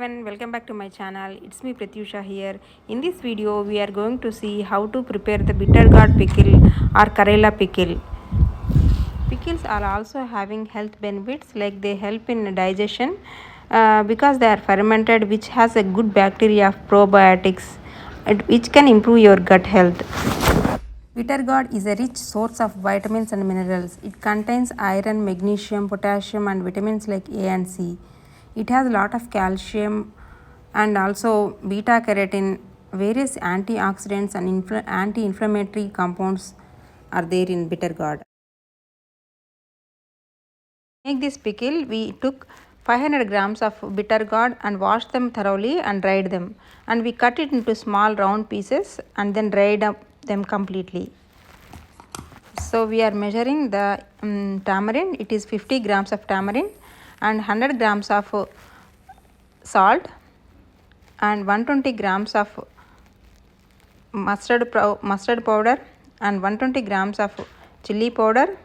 everyone, welcome back to my channel. It's me Pratyusha here. In this video we are going to see how to prepare the bitter gourd pickle or Karela pickle. Pickles are also having health benefits, like they help in digestion because they are fermented, which has a good bacteria of probiotics which can improve your gut health. Bitter gourd is a rich source of vitamins and minerals. It contains iron, magnesium, potassium, and vitamins like A and C. It has a lot of calcium and also beta carotene. Various antioxidants and anti inflammatory compounds are there in bitter gourd. To make this pickle, we took 500 grams of bitter gourd and washed them thoroughly and dried them. And we cut it into small round pieces and then dried up them completely. So we are measuring the tamarind. It is 50 grams of tamarind and 100 grams of salt and 120 grams of mustard powder and 120 grams of chili powder.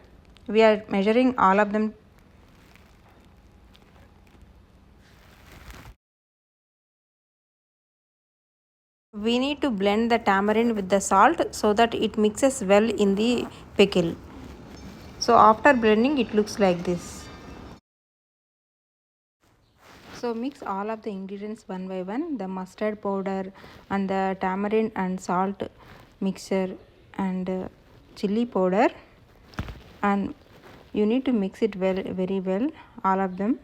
We are measuring all of them. We need to blend the tamarind with the salt so that it mixes well in the pickle. So after blending, it looks like this. So mix all of the ingredients one by one, the mustard powder and the tamarind and salt mixture and chili powder, and you need to mix it very well, all of them.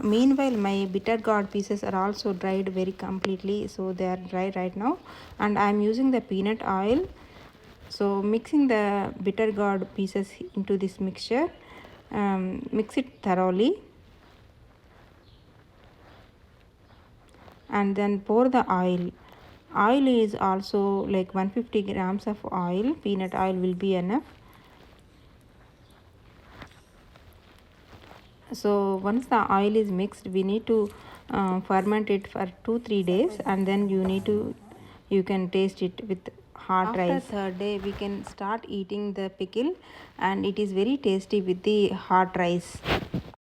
Meanwhile, my bitter gourd pieces are also dried very completely, so they are dry right now, and I am using the peanut oil. So mixing the bitter gourd pieces into this mixture, mix it thoroughly and then pour the oil. Oil is also like 150 grams of oil. Peanut oil will be enough. So once the oil is mixed, we need to ferment it for 2-3 days, and then you can taste it with hot rice. After third day we can start eating the pickle, and it is very tasty with the hot rice.